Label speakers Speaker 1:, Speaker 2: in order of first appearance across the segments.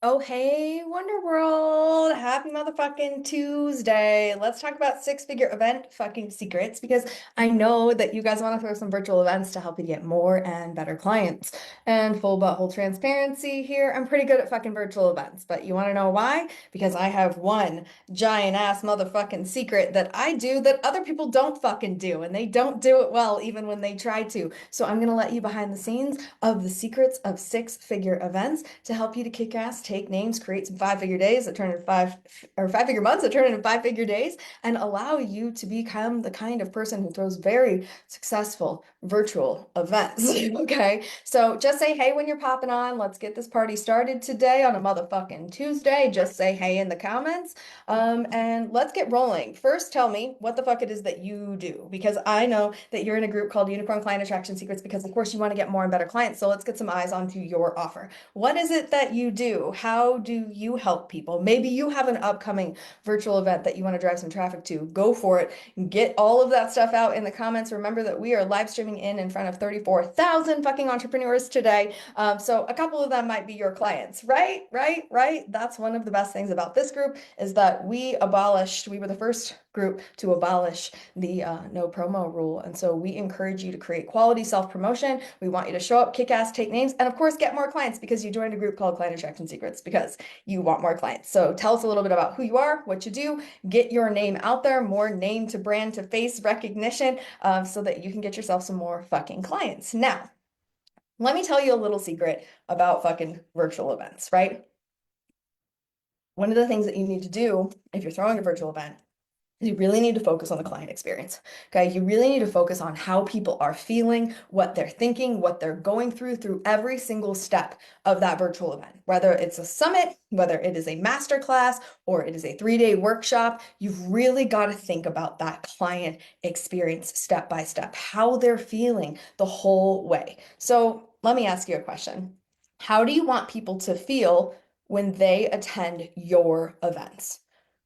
Speaker 1: Oh, hey, Wonder World. Happy motherfucking Tuesday. Let's talk about six-figure event fucking secrets because I know that you guys want to throw some virtual events to help you get more and better clients. And full butthole transparency here, I'm pretty good at fucking virtual events, but you want to know why? Because I have one giant ass motherfucking secret that I do that other people don't fucking do, and they don't do it well even when they try to. So I'm gonna let you behind the scenes of the secrets of six-figure events to help you to kick ass, take names, create some five-figure days that turn into five-figure months that turn into five-figure days, and allow you to become the kind of person who throws very successful virtual events. Okay, so just say hey when you're popping on. Let's get this party started today on a motherfucking Tuesday. Just say hey in the comments. And let's get rolling. First, tell me what the fuck it is that you do, because I know that you're in a group called Unicorn Client Attraction Secrets because, of course, you want to get more and better clients. So let's get some eyes onto your offer. What is it that you do? How do you help people? Maybe you have an upcoming virtual event that you want to drive some traffic to. Go for it. Get all of that stuff out in the comments. Remember that we are live streaming in front of 34,000 fucking entrepreneurs today. So a couple of them might be your clients, right? Right? Right? That's one of the best things about this group is that we were the first group to abolish the no promo rule. And so we encourage you to create quality self-promotion. We want you to show up, kick ass, take names, and of course, get more clients because you joined a group called Client Attraction Secrets because you want more clients. So tell us a little bit about who you are, what you do, get your name out there, more name to brand to face recognition, so that you can get yourself some more fucking clients. Now, let me tell you a little secret about fucking virtual events, right? One of the things that you need to do if you're throwing a virtual event is you really need to focus on the client experience. Okay. You really need to focus on how people are feeling, what they're thinking, what they're going through every single step of that virtual event. Whether it's a summit, whether it is a masterclass, or it is a 3-day workshop, you've really got to think about that client experience step by step, how they're feeling the whole way. So let me ask you a question. How do you want people to feel when they attend your events?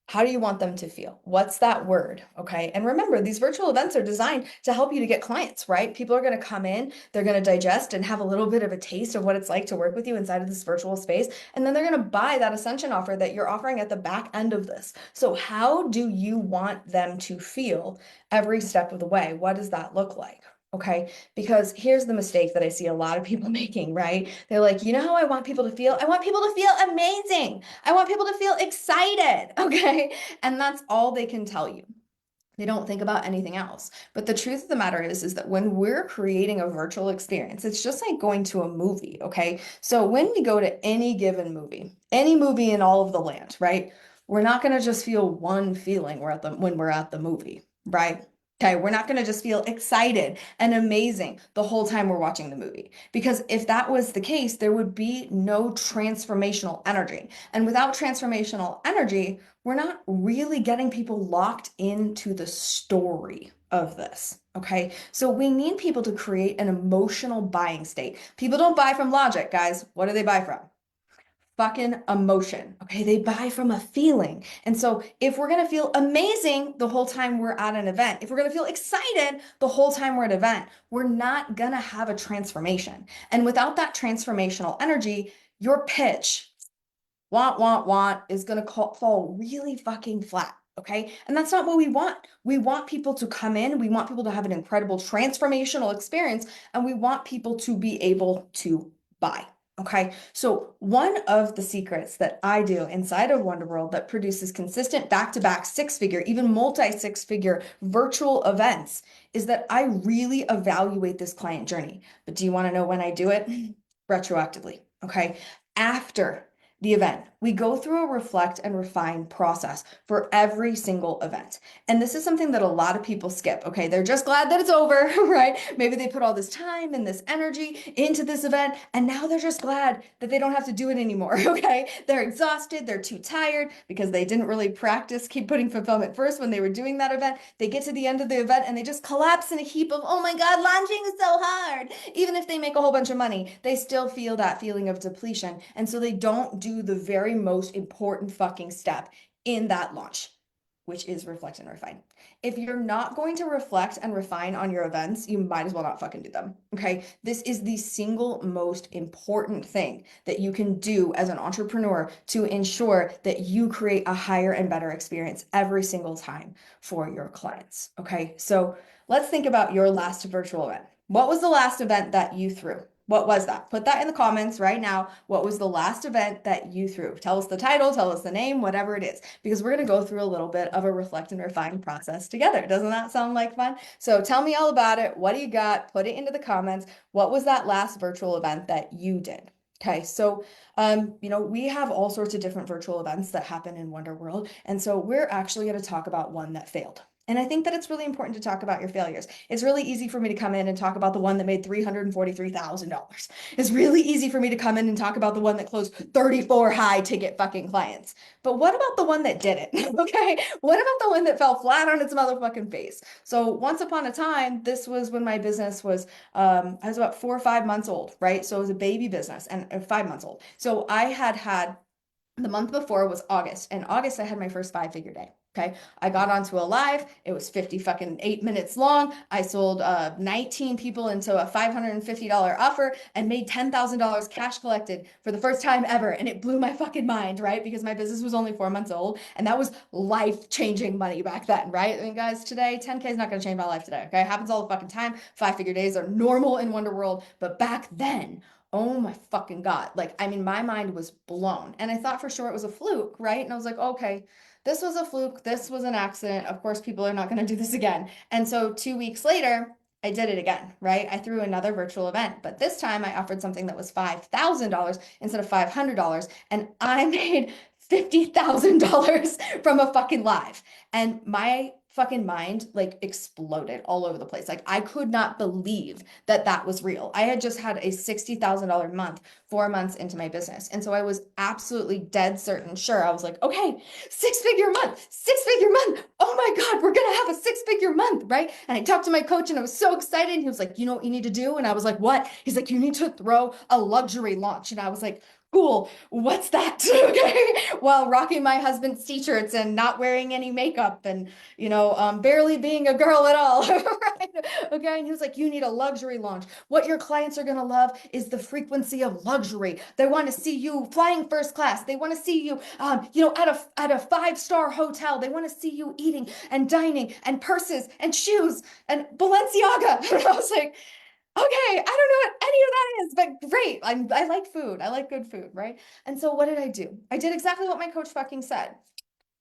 Speaker 1: How do you want them to feel? What's that word? Okay. And remember, these virtual events are designed to help you to get clients, right? People are going to come in, they're going to digest and have a little bit of a taste of what it's like to work with you inside of this virtual space. And then they're going to buy that ascension offer that you're offering at the back end of this. So, how do you want them to feel every step of the way? What does that look like? Okay. Because here's the mistake that I see a lot of people making, right? They're like, you know how I want people to feel? I want people to feel amazing. I want people to feel excited. Okay. And that's all they can tell you. They don't think about anything else. But the truth of the matter is that when we're creating a virtual experience, it's just like going to a movie. Okay. So when we go to any given movie, any movie in all of the land, right? We're not going to just feel one feeling when we're at the movie, right? Okay, we're not going to just feel excited and amazing the whole time we're watching the movie. Because if that was the case, there would be no transformational energy. And without transformational energy, we're not really getting people locked into the story of this. Okay. So we need people to create an emotional buying state. People don't buy from logic, guys. What do they buy from? Fucking emotion. Okay. They buy from a feeling. And so if we're going to feel amazing the whole time we're at an event, if we're going to feel excited the whole time we're at an event, we're not going to have a transformation. And without that transformational energy, your pitch, want, is going to fall really fucking flat. Okay. And that's not what we want. We want people to come in. We want people to have an incredible transformational experience, and we want people to be able to buy. Okay. So one of the secrets that I do inside of Wonder World that produces consistent back-to-back six-figure, even multi-six-figure virtual events is that I really evaluate this client journey. But do you want to know when I do it? Retroactively. Okay. After the event, we go through a reflect and refine process for every single event. And this is something that a lot of people skip. Okay. They're just glad that it's over, right? Maybe they put all this time and this energy into this event, and now they're just glad that they don't have to do it anymore. Okay. They're exhausted. They're too tired because they didn't really practice keep putting fulfillment first when they were doing that event. They get to the end of the event and they just collapse in a heap of, oh my God, launching is so hard. Even if they make a whole bunch of money, they still feel that feeling of depletion. And so they don't do the very most important fucking step in that launch. which is reflect and refine. If you're not going to reflect and refine on your events, you might as well not fucking do them. Okay. This is the single most important thing that you can do as an entrepreneur to ensure that you create a higher and better experience every single time for your clients. Okay. So let's think about your last virtual event. What was the last event that you threw? What was that? Put that in the comments right now. What was the last event that you threw? Tell us the title, tell us the name, whatever it is, because we're going to go through a little bit of a reflect and refine process together. Doesn't that sound like fun? So tell me all about it. What do you got? Put it into the comments. What was that last virtual event that you did? Okay, so we have all sorts of different virtual events that happen in Wonder World, and so we're actually going to talk about one that failed. And I think that it's really important to talk about your failures. It's really easy for me to come in and talk about the one that made $343,000. It's really easy for me to come in and talk about the one that closed 34 high ticket fucking clients. But what about the one that didn't? Okay. What about the one that fell flat on its motherfucking face? So once upon a time, this was when my business was, I was about 4 or 5 months old, right? So it was a baby business and 5 months old. So I had the month before was August. And August, I had my first 5-figure day. Okay. I got onto a live. It was 50 fucking 8 minutes long. I sold 19 people into a $550 offer and made $10,000 cash collected for the first time ever. And it blew my fucking mind, right? Because my business was only 4 months old. And that was life-changing money back then, right? I mean, guys, today, 10K is not going to change my life today. Okay. It happens all the fucking time. 5-figure days are normal in Wonder World. But back then, oh my fucking God. Like, I mean, my mind was blown. And I thought for sure it was a fluke, right? And I was like, okay, this was a fluke. This was an accident. Of course, people are not going to do this again. And so 2 weeks later, I did it again, right? I threw another virtual event, but this time I offered something that was $5,000 instead of $500. And I made $50,000 from a fucking live. And my fucking mind like exploded all over the place. Like I could not believe that that was real. I had just had a $60,000 month 4 months into my business. And so I was absolutely dead certain, sure. I was like, okay, 6-figure month, 6-figure month. Oh my God, we're going to have a 6-figure month, right? And I talked to my coach and I was so excited. And he was like, you know what you need to do? And I was like, what? He's like, you need to throw a luxury launch. And I was like, cool, what's that? Okay. While rocking my husband's t-shirts and not wearing any makeup and, barely being a girl at all. Right? Okay. And he was like, you need a luxury launch. What your clients are going to love is the frequency of luxury. They want to see you flying first class. They want to see you, at a 5-star hotel. They want to see you eating and dining and purses and shoes and Balenciaga. And I was like, okay, I don't know what any of that is, but great. I like food. I like good food, right? And so what did I do? I did exactly what my coach fucking said.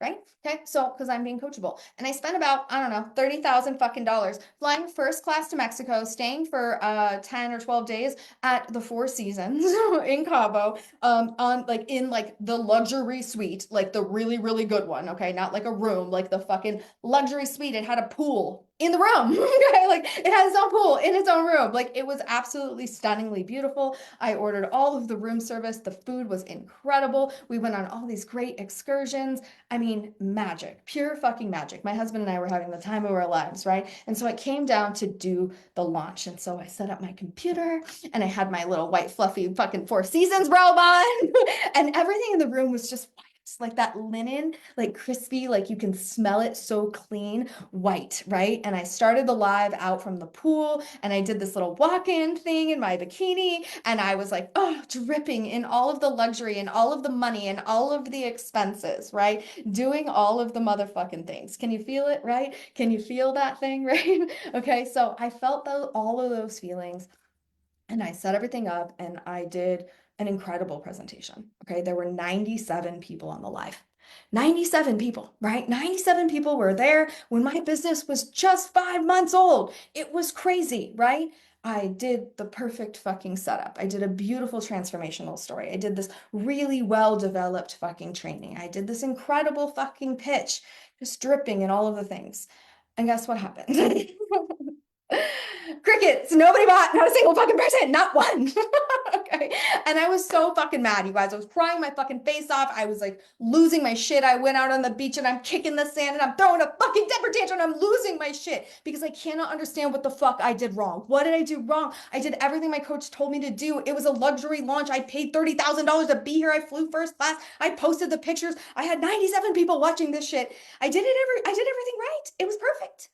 Speaker 1: Right? Okay. So, because I'm being coachable. And I spent about, I don't know, 30,000 fucking dollars flying first class to Mexico, staying for 10 or 12 days at the Four Seasons in Cabo, on like in like the luxury suite, like the really, really good one. Okay. Not like a room, like the fucking luxury suite. It had a pool in the room. Okay. Like it had its own pool in its own room. Like it was absolutely stunningly beautiful. I ordered all of the room service. The food was incredible. We went on all these great excursions. I mean, magic, pure fucking magic. My husband and I were having the time of our lives, right? And so it came down to do the launch. And so I set up my computer and I had my little white fluffy fucking Four Seasons robe on and everything in the room was just white. Like that linen, like crispy, like you can smell it so clean, white, right? And I started the live out from the pool and I did this little walk-in thing in my bikini and I was like, oh, dripping in all of the luxury and all of the money and all of the expenses, right? Doing all of the motherfucking things. Can you feel it, right? Can you feel that thing, right? Okay, so I felt all of those feelings and I set everything up and I did an incredible presentation. Okay, there were 97 people on the live. 97 people, right? 97 people were there when my business was just 5 months old. It was crazy, right? I did the perfect fucking setup. I did a beautiful transformational story. I did this really well developed fucking training. I did this incredible fucking pitch, just dripping and all of the things. And guess what happened? Crickets. Crickets. Nobody bought, not a single fucking person, not one. Okay. And I was so fucking mad, you guys. I was crying my fucking face off. I was like losing my shit. I went out on the beach and I'm kicking the sand and I'm throwing a fucking temper tantrum and I'm losing my shit because I cannot understand what the fuck I did wrong. What did I do wrong? I did everything my coach told me to do. It was a luxury launch. I paid $30,000 to be here. I flew first class. I posted the pictures. I had 97 people watching this shit. I did everything right. It was perfect.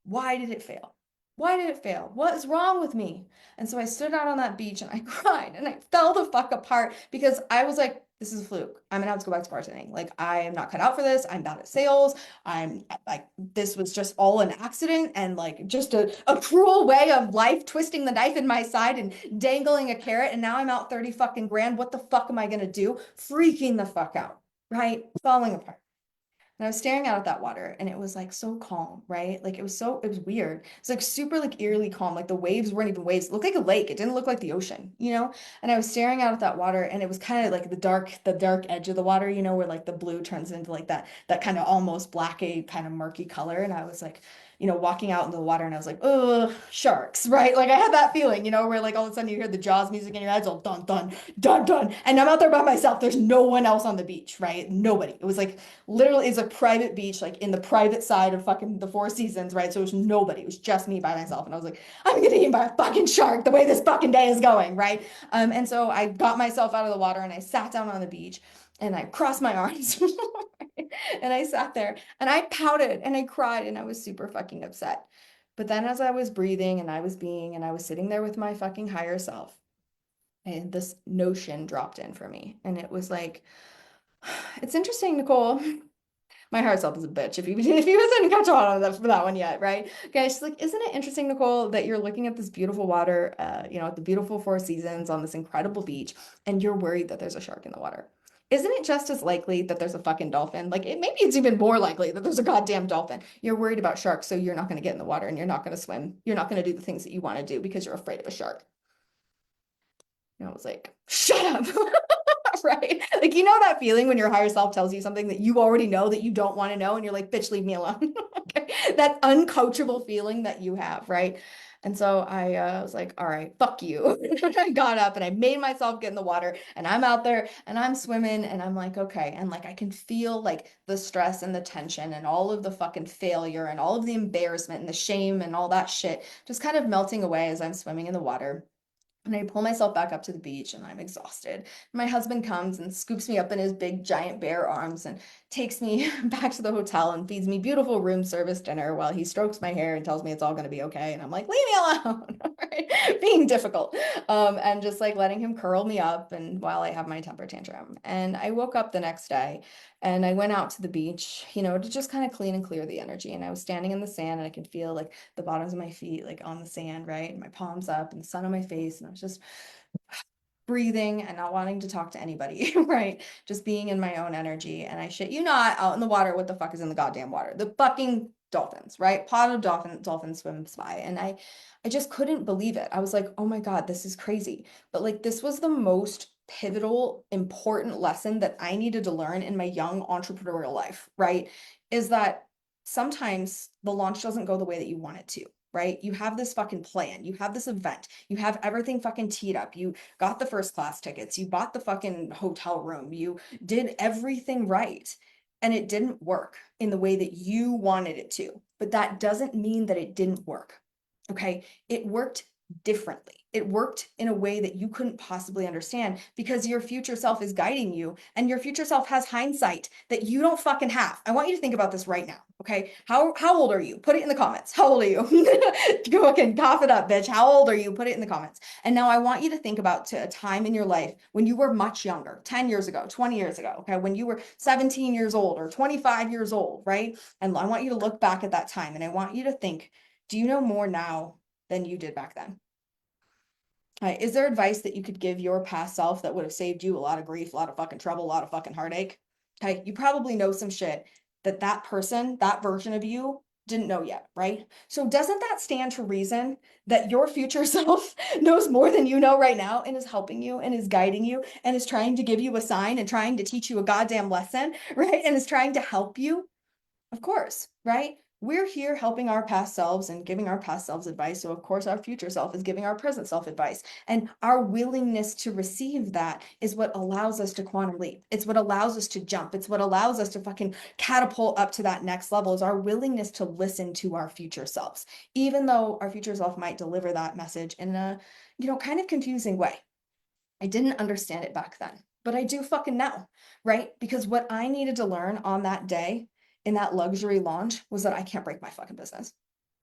Speaker 1: Why did it fail? Why did it fail? What is wrong with me? And so I stood out on that beach and I cried and I fell the fuck apart because I was like, this is a fluke. I'm gonna have to go back to bartending. Like, I am not cut out for this. I'm bad at sales. I'm like, this was just all an accident and like just a cruel way of life twisting the knife in my side and dangling a carrot. And now I'm out 30 fucking grand. What the fuck am I gonna do? Freaking the fuck out, right? Falling apart. And I was staring out at that water and it was like so calm, right? Like it was weird. It's like super like eerily calm. Like the waves weren't even waves. It looked like a lake. It didn't look like the ocean, you know? And I was staring out at that water and it was kind of like the dark edge of the water, you know, where like the blue turns into like that kind of almost blacky kind of murky color. And I was like, you know, walking out into the water and I was like, oh, sharks, right? Like I had that feeling, you know, where like all of a sudden you hear the Jaws music in your head, it's all dun, dun, dun, dun. And I'm out there by myself. There's no one else on the beach, right? Nobody. It was like literally it's a private beach, like in the private side of fucking the Four Seasons, right? So it was nobody. It was just me by myself. And I was like, I'm getting eaten by a fucking shark the way this fucking day is going, right? And so I got myself out of the water and I sat down on the beach and I crossed my arms and I sat there and I pouted and I cried and I was super fucking upset. But then as I was breathing and I was being and I was sitting there with my fucking higher self, and this notion dropped in for me. And it was like, it's interesting, Nicole. My heart self is a bitch if you wasn't catch on for that one yet, right? Okay, she's like, isn't it interesting, Nicole, that you're looking at this beautiful water, you know, at the beautiful Four Seasons on this incredible beach, and you're worried that there's a shark in the water? Isn't it just as likely that there's a fucking dolphin? Like, maybe it's even more likely that there's a goddamn dolphin. You're worried about sharks, so you're not going to get in the water and you're not going to swim. You're not going to do the things that you want to do because you're afraid of a shark. And I was like, shut up. Right? Like, you know that feeling when your higher self tells you something that you already know that you don't want to know, and you're like, bitch, leave me alone. Okay? That uncoachable feeling that you have, right? And so I was like, all right, fuck you. I got up and I made myself get in the water and I'm out there and I'm swimming and I'm like, okay. And like, I can feel like the stress and the tension and all of the fucking failure and all of the embarrassment and the shame and all that shit just kind of melting away as I'm swimming in the water. And I pull myself back up to the beach and I'm exhausted. My husband comes and scoops me up in his big giant bear arms and takes me back to the hotel and feeds me beautiful room service dinner while he strokes my hair and tells me it's all going to be okay. And I'm like, leave me alone, right? Being difficult. And just like letting him curl me up and while I have my temper tantrum. And I woke up the next day and I went out to the beach, you know, to just kind of clean and clear the energy. And I was standing in the sand and I could feel like the bottoms of my feet like on the sand, right? And my palms up and the sun on my face. And I was just breathing and not wanting to talk to anybody, right? Just being in my own energy. And I shit you not, out in the water, what the fuck is in the goddamn water? The fucking dolphins, right? Pod of dolphins swims by. And I just couldn't believe it. I was like, oh my God, this is crazy. But like this was the most pivotal, important lesson that I needed to learn in my young entrepreneurial life, right? Is that sometimes the launch doesn't go the way that you want it to. Right? You have this fucking plan. You have this event. You have everything fucking teed up. You got the first class tickets. You bought the fucking hotel room. You did everything right. And it didn't work in the way that you wanted it to. But that doesn't mean that it didn't work. Okay? It worked differently. It worked in a way that you couldn't possibly understand because your future self is guiding you and your future self has hindsight that you don't fucking have. I want you to think about this right now. Okay. How old are you? Put it in the comments. How old are you? Go fucking cough it up, bitch. How old are you? Put it in the comments. And now I want you to think about to a time in your life when you were much younger, 10 years ago, 20 years ago. Okay. When you were 17 years old or 25 years old, right? And I want you to look back at that time and I want you to think, do you know more now than you did back then? Is there advice that you could give your past self that would have saved you a lot of grief, a lot of fucking trouble, a lot of fucking heartache? Okay, you probably know some shit that that person, that version of you didn't know yet, right? So doesn't that stand to reason that your future self knows more than you know right now and is helping you and is guiding you and is trying to give you a sign and trying to teach you a goddamn lesson, right? And is trying to help you? Of course, right? we're here helping our past selves and giving our past selves advice. So, of course, our future self is giving our present self advice. And our willingness to receive that is what allows us to quantum leap. It's what allows us to jump. It's what allows us to fucking catapult up to that next level, is our willingness to listen to our future selves, even though our future self might deliver that message in a, kind of confusing way. I didn't understand it back then, but I do fucking now, right? Because what I needed to learn on that day in that luxury launch was that I can't break my fucking business.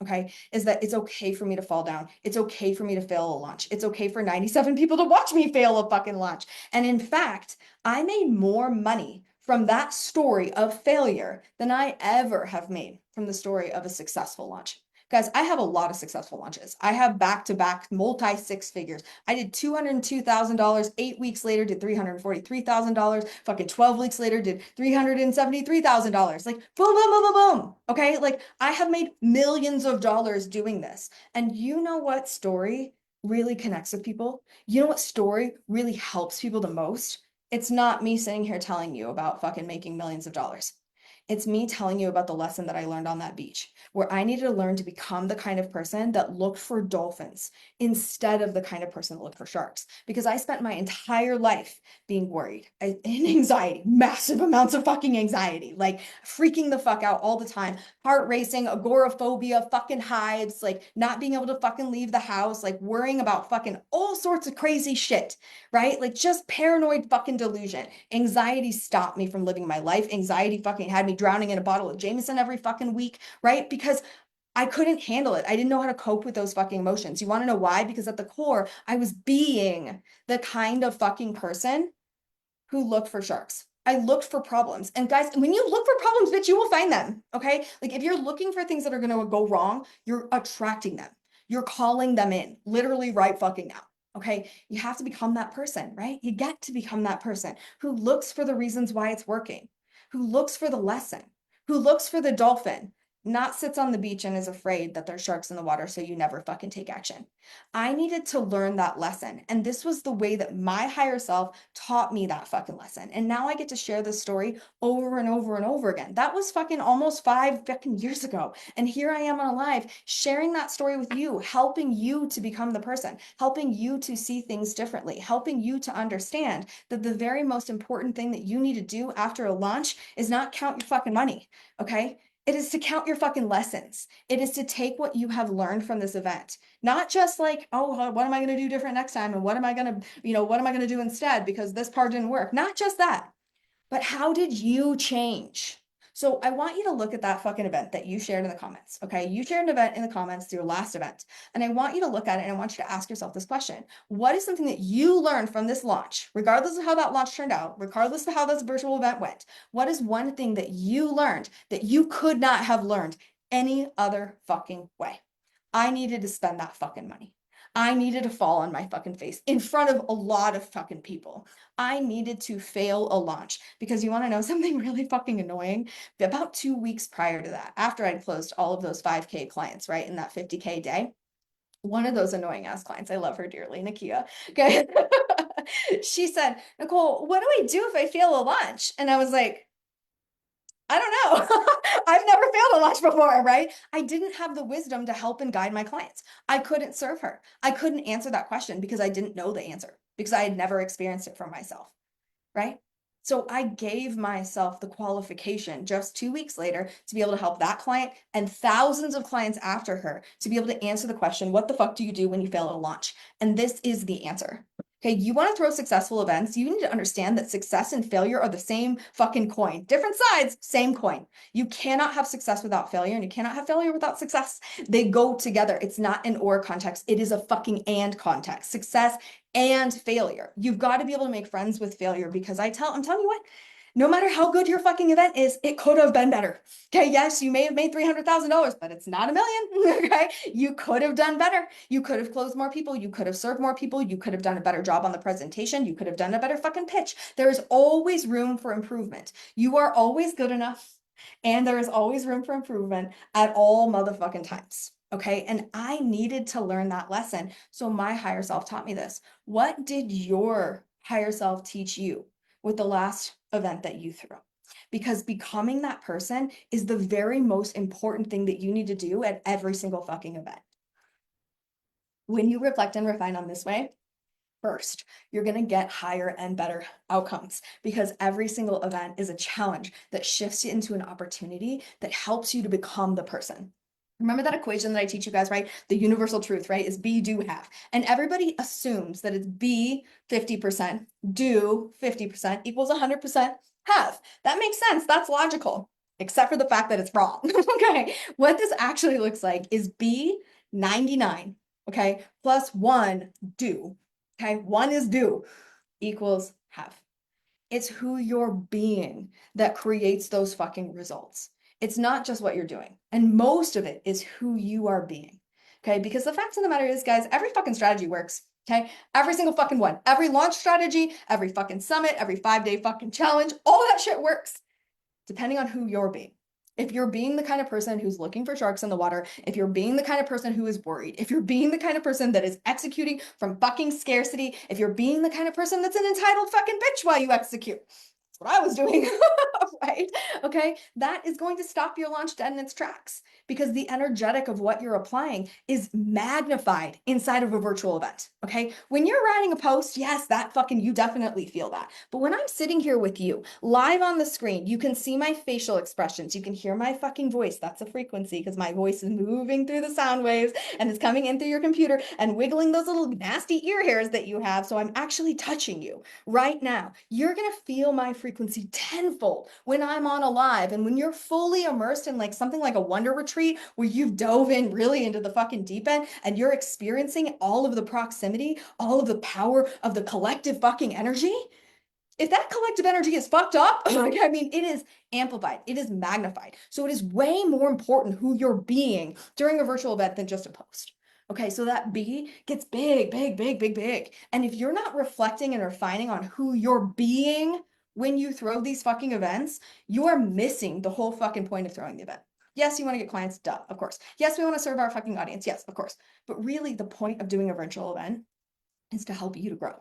Speaker 1: Okay. Is that it's okay for me to fall down. It's okay for me to fail a launch. It's okay for 97 people to watch me fail a fucking launch. And in fact, I made more money from that story of failure than I ever have made from the story of a successful launch. Guys, I have a lot of successful launches. I have back-to-back multi six figures. I did $202,000. 8 weeks later, did $343,000. Fucking 12 weeks later, did $373,000. Like, boom, boom, boom, boom, boom. Okay. Like, I have made millions of dollars doing this. And you know what story really connects with people? You know what story really helps people the most? It's not me sitting here telling you about fucking making millions of dollars. It's me telling you about the lesson that I learned on that beach, where I needed to learn to become the kind of person that looked for dolphins instead of the kind of person that looked for sharks. Because I spent my entire life being worried and anxiety, massive amounts of fucking anxiety, like freaking the fuck out all the time, heart racing, agoraphobia, fucking hives, like not being able to fucking leave the house, like worrying about fucking all sorts of crazy shit, right? Like just paranoid fucking delusion. Anxiety stopped me from living my life. Anxiety fucking had me drowning in a bottle of Jameson every fucking week, right? Because I couldn't handle it. I didn't know how to cope with those fucking emotions. You want to know why? Because at the core, I was being the kind of fucking person who looked for sharks. I looked for problems. And guys, when you look for problems, bitch, you will find them. Okay. Like if you're looking for things that are going to go wrong, you're attracting them. You're calling them in literally right fucking now. Okay. You have to become that person, right? You get to become that person who looks for the reasons why it's working, who looks for the lesson, who looks for the dolphin, not sits on the beach and is afraid that there's sharks in the water. So you never fucking take action. I needed to learn that lesson. And this was the way that my higher self taught me that fucking lesson. And now I get to share this story over and over and over again. That was fucking almost 5 fucking years ago. And here I am on live sharing that story with you, helping you to become the person, helping you to see things differently, helping you to understand that the very most important thing that you need to do after a launch is not count your fucking money. Okay. It is to count your fucking lessons. It is to take what you have learned from this event, not just like, oh, what am I going to do different next time? And what am I going to, what am I going to do instead? Because this part didn't work. Not just that, but how did you change? So I want you to look at that fucking event that you shared in the comments. Okay. You shared an event in the comments, your last event. And I want you to look at it and I want you to ask yourself this question. What is something that you learned from this launch, regardless of how that launch turned out, regardless of how this virtual event went? What is one thing that you learned that you could not have learned any other fucking way? I needed to spend that fucking money. I needed to fall on my fucking face in front of a lot of fucking people. I needed to fail a launch because you want to know something really fucking annoying? About 2 weeks prior to that, after I'd closed all of those 5K clients, right, in that 50K day, one of those annoying ass clients, I love her dearly, Nakia. Okay. She said, Nicole, what do I do if I fail a launch? And I was like, I don't know. I've never failed a launch before, right? I didn't have the wisdom to help and guide my clients. I couldn't serve her. I couldn't answer that question because I didn't know the answer because I had never experienced it for myself, right? So I gave myself the qualification just 2 weeks later to be able to help that client and thousands of clients after her to be able to answer the question, what the fuck do you do when you fail at a launch? And this is the answer. Okay, you want to throw successful events, you need to understand that success and failure are the same fucking coin. Different sides, same coin. You cannot have success without failure, and you cannot have failure without success. They go together. It's not an or context. It is a fucking and context. Success and failure. You've got to be able to make friends with failure because I'm telling you what, no matter how good your fucking event is, it could have been better. Okay, yes, you may have made $300,000, but it's not a million. Okay, you could have done better. You could have closed more people. You could have served more people. You could have done a better job on the presentation. You could have done a better fucking pitch. There is always room for improvement. You are always good enough, and there is always room for improvement at all motherfucking times. Okay, and I needed to learn that lesson. So my higher self taught me this. What did your higher self teach you with the last event that you threw? because becoming that person is the very most important thing that you need to do at every single fucking event. When you reflect and refine on this way, first, you're going to get higher and better outcomes because every single event is a challenge that shifts you into an opportunity that helps you to become the person. Remember that equation that I teach you guys, right? The universal truth, right? Is be, do, have. And everybody assumes that it's be 50%, do 50% equals 100% have. That makes sense. That's logical, except for the fact that it's wrong. Okay. What this actually looks like is be 99, okay, plus one do. Okay, one is do equals have. It's who you're being that creates those fucking results. It's not just what you're doing. And most of it is who you are being. Okay, because the fact of the matter is, guys, every fucking strategy works. Okay, every single fucking one, every launch strategy, every fucking summit, every 5-day fucking challenge, all that shit works depending on who you're being. If you're being the kind of person who's looking for sharks in the water, if you're being the kind of person who is worried, if you're being the kind of person that is executing from fucking scarcity, if you're being the kind of person that's an entitled fucking bitch while you execute, that's what I was doing, right? Okay, that is going to stop your launch dead in its tracks because the energetic of what you're applying is magnified inside of a virtual event. Okay, when you're writing a post, yes, that fucking, you definitely feel that. But when I'm sitting here with you live on the screen, you can see my facial expressions, you can hear my fucking voice. That's a frequency because my voice is moving through the sound waves and it's coming in through your computer and wiggling those little nasty ear hairs that you have. So I'm actually touching you right now. You're gonna feel my frequency tenfold when I'm on a live, and when you're fully immersed in like something like a wonder retreat where you've dove in really into the fucking deep end and you're experiencing all of the proximity, all of the power of the collective fucking energy. If that collective energy is fucked up, like, I mean, it is amplified, it is magnified. So it is way more important who you're being during a virtual event than just a post. Okay, so that B gets big, big, big, big, big. And if you're not reflecting and refining on who you're being when you throw these fucking events, you are missing the whole fucking point of throwing the event. Yes, you want to get clients, duh, of course. Yes, we want to serve our fucking audience, yes, of course. But really, the point of doing a virtual event is to help you to grow.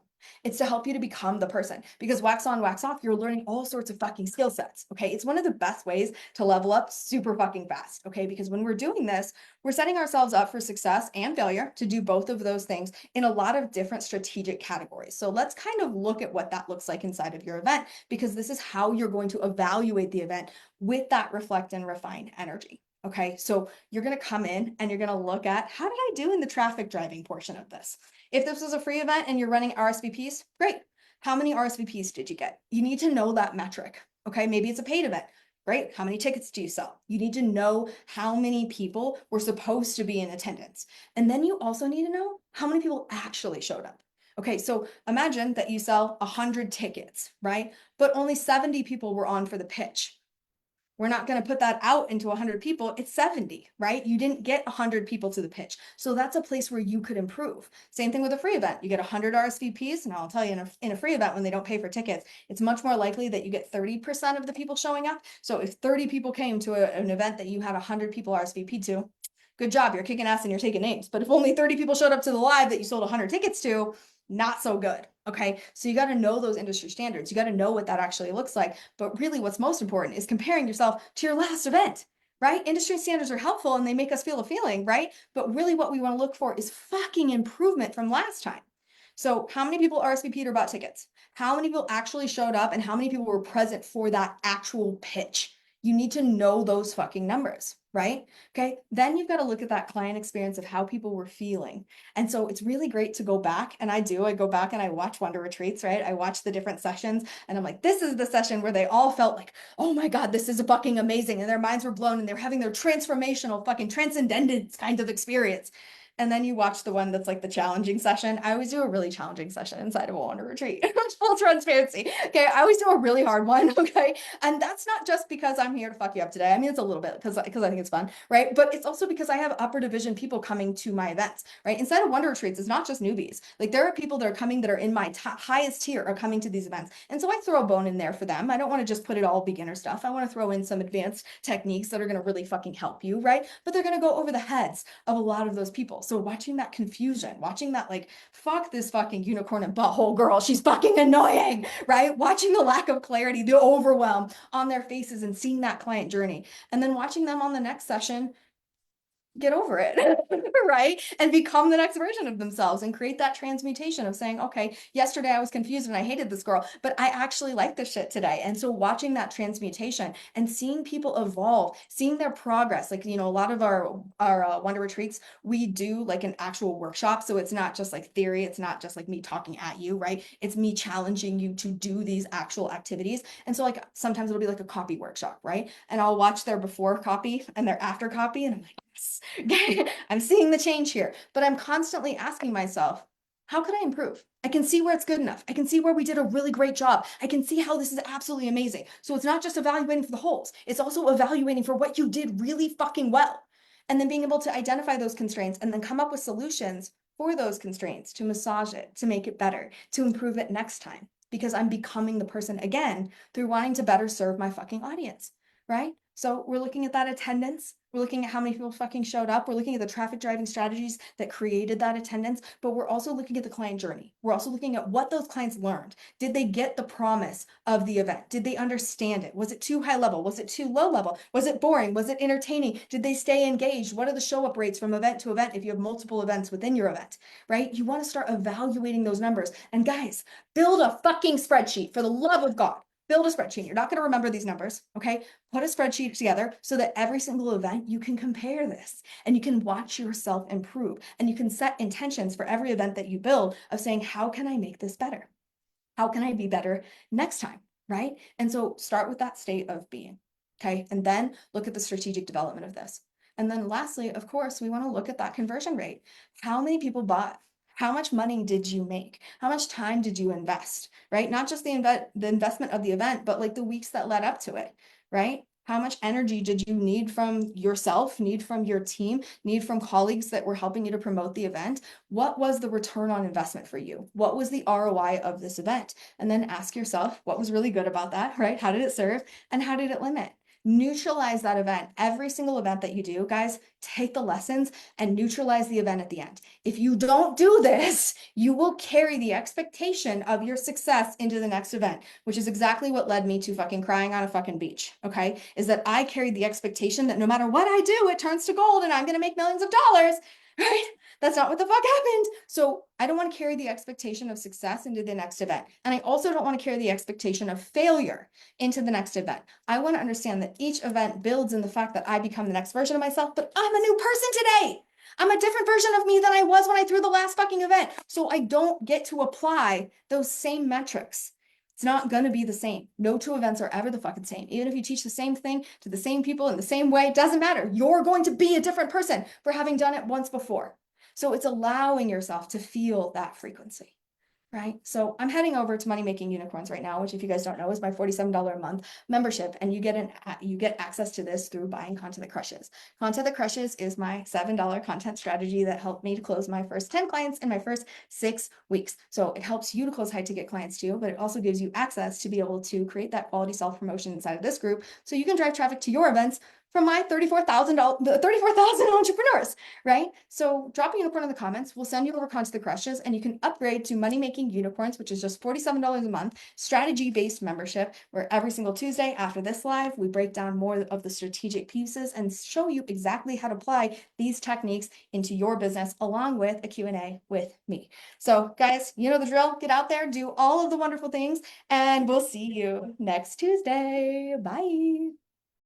Speaker 1: It's to help you to become the person, because wax on, wax off, you're learning all sorts of fucking skill sets. Okay. It's one of the best ways to level up super fucking fast. Okay. Because when we're doing this, we're setting ourselves up for success and failure to do both of those things in a lot of different strategic categories. So let's kind of look at what that looks like inside of your event, because this is how you're going to evaluate the event with that reflect and refine energy. Okay. So you're going to come in and you're going to look at, how did I do in the traffic driving portion of this? If this was a free event and you're running RSVPs, great. How many RSVPs did you get? You need to know that metric. Okay, maybe it's a paid event. Great. How many tickets do you sell? You need to know how many people were supposed to be in attendance. And then you also need to know how many people actually showed up. Okay, so imagine that you sell 100 tickets, right? But only 70 people were on for the pitch. We're not going to put that out into 100 people. It's 70, right? You didn't get 100 people to the pitch. So that's a place where you could improve. Same thing with a free event. You get 100 RSVPs, and I'll tell you, in a free event, when they don't pay for tickets, it's much more likely that you get 30% of the people showing up. So if 30 people came to an event that you had 100 people RSVP to, good job, you're kicking ass and you're taking names. But if only 30 people showed up to the live that you sold 100 tickets to, not so good. Okay, so you got to know those industry standards. You got to know what that actually looks like. But really, what's most important is comparing yourself to your last event, right? Industry standards are helpful and they make us feel a feeling, right? But really, what we want to look for is fucking improvement from last time. So, how many people RSVP'd or bought tickets? How many people actually showed up, and how many people were present for that actual pitch? You need to know those fucking numbers, right? Okay. Then you've got to look at that client experience of how people were feeling. And so it's really great to go back. And I go back and I watch Wonder Retreats, right? I watch the different sessions and I'm like, this is the session where they all felt like, oh my God, this is fucking amazing. And their minds were blown and they're having their transformational fucking transcendence kind of experience. And then you watch the one that's like the challenging session. I always do a really challenging session inside of a Wonder Retreat. Full transparency. Okay. I always do a really hard one. Okay. And that's not just because I'm here to fuck you up today. I mean, it's a little bit because I think it's fun, right? But it's also because I have upper division people coming to my events, right? Inside of Wonder Retreats, it's not just newbies. Like there are people that are coming that are in my highest tier are coming to these events. And so I throw a bone in there for them. I don't want to just put it all beginner stuff. I want to throw in some advanced techniques that are going to really fucking help you, right? But they're going to go over the heads of a lot of those people. people. So watching that confusion, watching that like, fuck this fucking unicorn and butthole girl, she's fucking annoying, right? Watching the lack of clarity, the overwhelm on their faces and seeing that client journey. And then watching them on the next session get over it, right? And become the next version of themselves and create that transmutation of saying, okay, yesterday I was confused and I hated this girl, but I actually like this shit today. And so watching that transmutation and seeing people evolve, seeing their progress, like, a lot of our Wonder Retreats, we do like an actual workshop. So it's not just like theory. It's not just like me talking at you, right? It's me challenging you to do these actual activities. And so like sometimes it'll be like a copy workshop, right? And I'll watch their before copy and their after copy. And I'm like, I'm seeing the change here, but I'm constantly asking myself, how could I improve? I can see where it's good enough. I can see where we did a really great job. I can see how this is absolutely amazing. So it's not just evaluating for the holes, it's also evaluating for what you did really fucking well. And then being able to identify those constraints and then come up with solutions for those constraints to massage it, to make it better, to improve it next time. Because I'm becoming the person again through wanting to better serve my fucking audience, right? So we're looking at that attendance. We're looking at how many people fucking showed up. We're looking at the traffic driving strategies that created that attendance, but we're also looking at the client journey. We're also looking at what those clients learned. Did they get the promise of the event? Did they understand it? Was it too high level? Was it too low level? Was it boring? Was it entertaining? Did they stay engaged? What are the show up rates from event to event if you have multiple events within your event, right? You want to start evaluating those numbers. And guys, build a fucking spreadsheet for the love of God. Build a spreadsheet. You're not going to remember these numbers, okay? Put a spreadsheet together so that every single event you can compare this and you can watch yourself improve and you can set intentions for every event that you build of saying, how can I make this better? How can I be better next time, right? And so start with that state of being, okay? And then look at the strategic development of this. And then lastly, of course, we want to look at that conversion rate. How many people bought? How much money did you make? How much time did you invest, right? Not just the investment of the event, but like the weeks that led up to it, right? How much energy did you need from yourself, need from your team, need from colleagues that were helping you to promote the event? What was the return on investment for you? What was the ROI of this event? And then ask yourself, what was really good about that, right? How did it serve? And how did it limit? Neutralize that event. Every single event that you do, guys, take the lessons and neutralize the event at the end. If you don't do this, you will carry the expectation of your success into the next event, which is exactly what led me to fucking crying on a fucking beach, okay? Is that I carried the expectation that no matter what I do, it turns to gold and I'm gonna make millions of dollars, right? That's not what the fuck happened. So I don't want to carry the expectation of success into the next event. And I also don't want to carry the expectation of failure into the next event. I want to understand that each event builds in the fact that I become the next version of myself, but I'm a new person today. I'm a different version of me than I was when I threw the last fucking event. So I don't get to apply those same metrics. It's not going to be the same. No two events are ever the fucking same. Even if you teach the same thing to the same people in the same way, it doesn't matter. You're going to be a different person for having done it once before. So it's allowing yourself to feel that frequency, right? So I'm heading over to Money Making Unicorns right now, which if you guys don't know is my $47 a month membership. And you get access to this through buying Content That Crushes. Content That Crushes is my $7 content strategy that helped me to close my first 10 clients in my first 6 weeks. So it helps you to close high ticket clients too, but it also gives you access to be able to create that quality self-promotion inside of this group so you can drive traffic to your events from my 34,000 entrepreneurs, right? So drop a unicorn in the comments. We'll send you over Content That Crushes and you can upgrade to Money Making Unicorns, which is just $47 a month, strategy-based membership, where every single Tuesday after this live, we break down more of the strategic pieces and show you exactly how to apply these techniques into your business along with a Q&A with me. So guys, you know the drill. Get out there, do all of the wonderful things, and we'll see you next Tuesday. Bye.